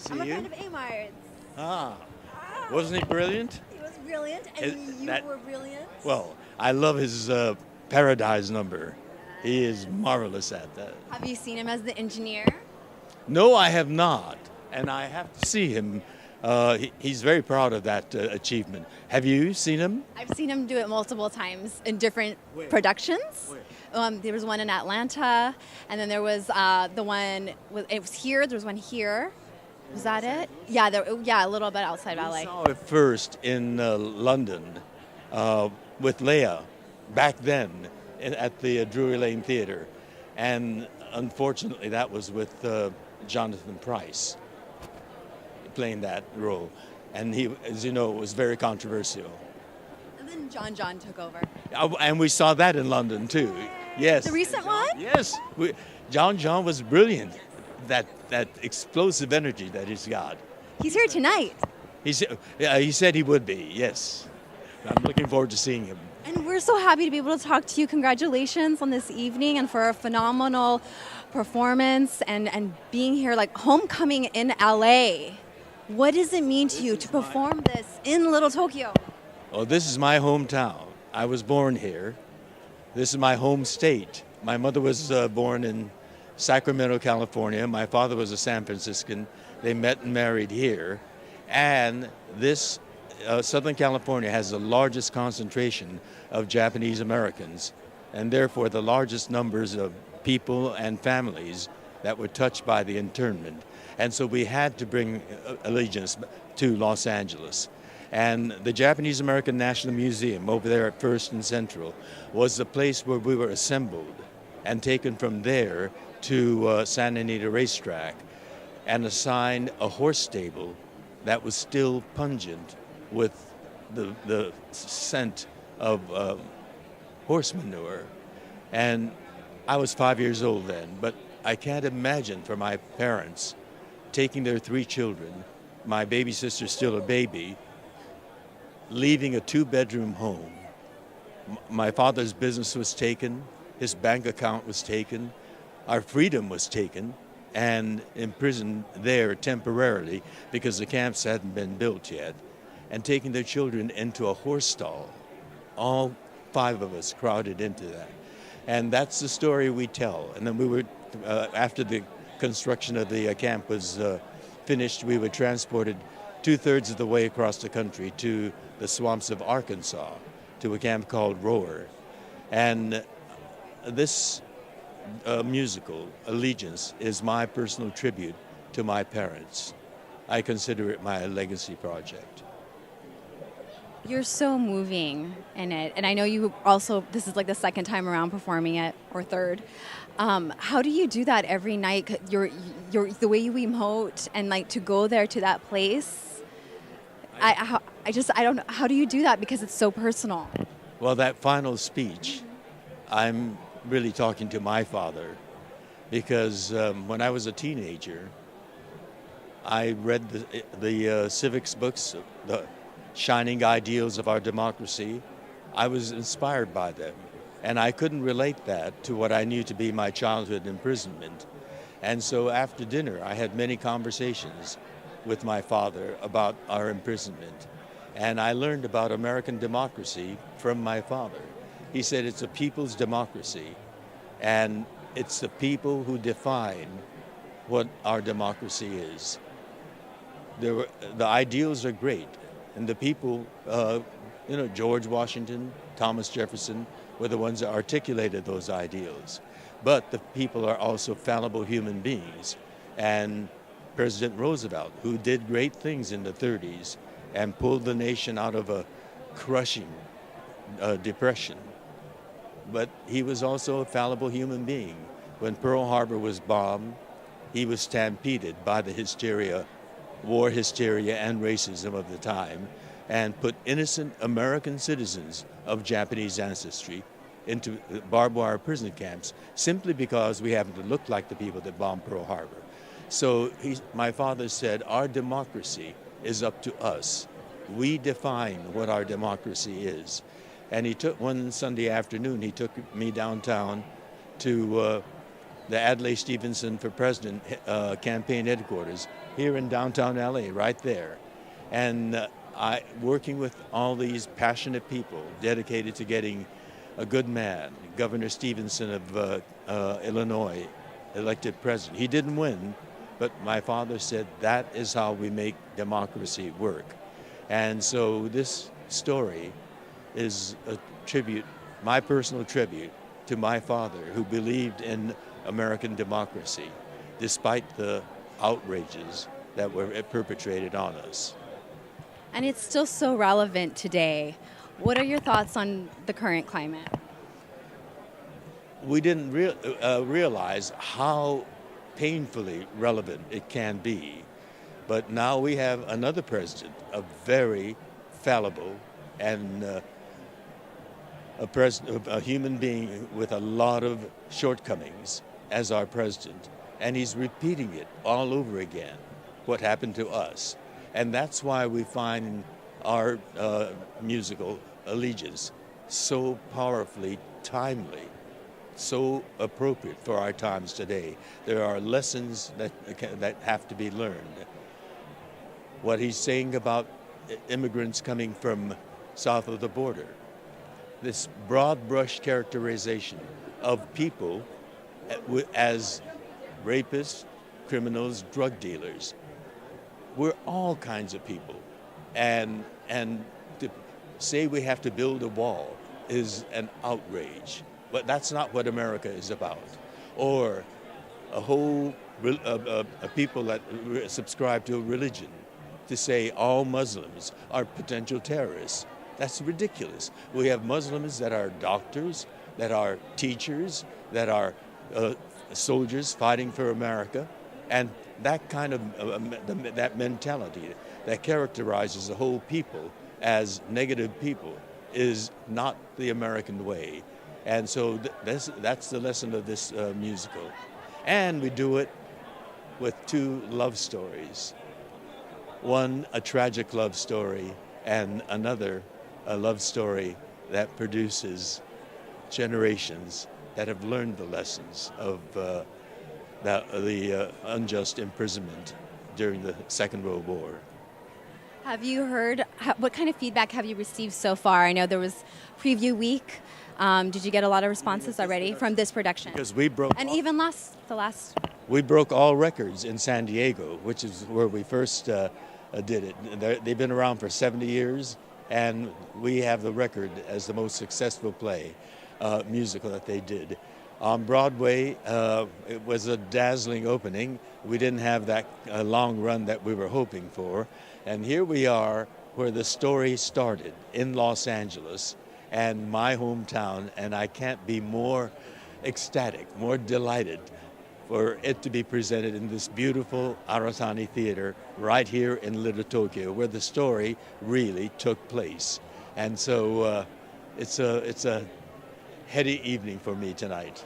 see I'm a you. friend of Amar's. Ah, wasn't he brilliant? He was brilliant, and you were brilliant. Well, I love his Paradise number. He is marvelous at that. Have you seen him as the engineer? No, I have not, and I have to see him. He's very proud of that achievement. Have you seen him? I've seen him do it multiple times in different productions. Where? There was one in Atlanta, and then there was the one. It was here. There was one here. Was that it? Yeah, a little bit outside LA. I saw it first in London with Leah back then at the Drury Lane Theatre, and unfortunately that was with Jonathan Pryce playing that role, and he, as you know, was very controversial. And then John took over. And we saw that in London too. Yes. The recent one? Yes. John was brilliant. That explosive energy that he's got. He's here tonight. He said he would be. Yes. I'm looking forward to seeing him. And we're so happy to be able to talk to you. Congratulations on this evening and for a phenomenal performance and being here, like homecoming in LA. What does it mean to you to perform this in Little Tokyo? Oh, this is my hometown. I was born here. This is my home state. My mother was born in Sacramento, California. My father was a San Franciscan. They met and married here. And this Southern California has the largest concentration of Japanese Americans, and therefore the largest numbers of people and families that were touched by the internment. And so we had to bring allegiance to Los Angeles. And the Japanese American National Museum over there at First and Central was the place where we were assembled and taken from there to Santa Anita Racetrack and assigned a horse stable that was still pungent with the scent of horse manure. And I was 5 years old then, but I can't imagine for my parents taking their 3 children, my baby sister still a baby, leaving a 2-bedroom home. My father's business was taken, his bank account was taken, our freedom was taken, and imprisoned there temporarily because the camps hadn't been built yet, and taking their children into a horse stall. All 5 of us crowded into that. And that's the story we tell. And then we were, after the construction of the camp was finished, we were transported 2/3 of the way across the country to the swamps of Arkansas, to a camp called Rower. And this musical, Allegiance, is my personal tribute to my parents. I consider it my legacy project. You're so moving in it, and I know you also, this is like the second time around performing it, or third. How do you do that every night? You're the way you emote, and like to go there to that place. I don't know, how do you do that, because it's so personal? Well, that final speech, I'm really talking to my father, because when I was a teenager, I read the civics books, the shining ideals of our democracy. I was inspired by them, and I couldn't relate that to what I knew to be my childhood imprisonment. And so after dinner, I had many conversations with my father about our imprisonment, and I learned about American democracy from my father. He said it's a people's democracy, and it's the people who define what our democracy is. The ideals are great, and the people, George Washington, Thomas Jefferson, were the ones that articulated those ideals. But the people are also fallible human beings. And President Roosevelt, who did great things in the 30s and pulled the nation out of a crushing depression, but he was also a fallible human being. When Pearl Harbor was bombed, he was stampeded by the hysteria, war hysteria and racism of the time, and put innocent American citizens of Japanese ancestry into barbed wire prison camps simply because we happened to look like the people that bombed Pearl Harbor. So my father said, our democracy is up to us. We define what our democracy is. And he took one Sunday afternoon, he took me downtown to the Adlai Stevenson for President campaign headquarters here in downtown LA, right there. And working with all these passionate people dedicated to getting a good man, Governor Stevenson of Illinois, elected president. He didn't win, but my father said that is how we make democracy work. And so this story is a tribute, my personal tribute, to my father, who believed in American democracy despite the outrages that were perpetrated on us. And it's still so relevant today. What are your thoughts on the current climate? We didn't realize how painfully relevant it can be. But now we have another president, a very fallible and a human being with a lot of shortcomings as our president. And he's repeating it all over again, what happened to us. And that's why we find our musical Allegiance so powerfully timely, so appropriate for our times today. There are lessons that have to be learned. What he's saying about immigrants coming from south of the border, this broad brush characterization of people as rapists, criminals, drug dealers. We're all kinds of people. And to say we have to build a wall is an outrage. But that's not what America is about. Or a whole people that subscribe to a religion to say all Muslims are potential terrorists. That's ridiculous. We have Muslims that are doctors, that are teachers, that are soldiers fighting for America, and that kind of that mentality that characterizes the whole people as negative people is not the American way. And so that's the lesson of this musical. And we do it with two love stories. One, a tragic love story, and another, a love story that produces generations that have learned the lessons of the unjust imprisonment during the Second World War. Have you heard, what kind of feedback have you received so far? I know there was preview week. Did you get a lot of responses already from this production? Because we broke... And even the last... We broke all records in San Diego, which is where we first did it. They've been around for 70 years, and we have the record as the most successful musical that they did. On Broadway, it was a dazzling opening. We didn't have that long run that we were hoping for. And here we are where the story started, in Los Angeles, and my hometown, and I can't be more ecstatic, more delighted for it to be presented in this beautiful Aratani Theatre right here in Little Tokyo, where the story really took place. And so it's a heady evening for me tonight.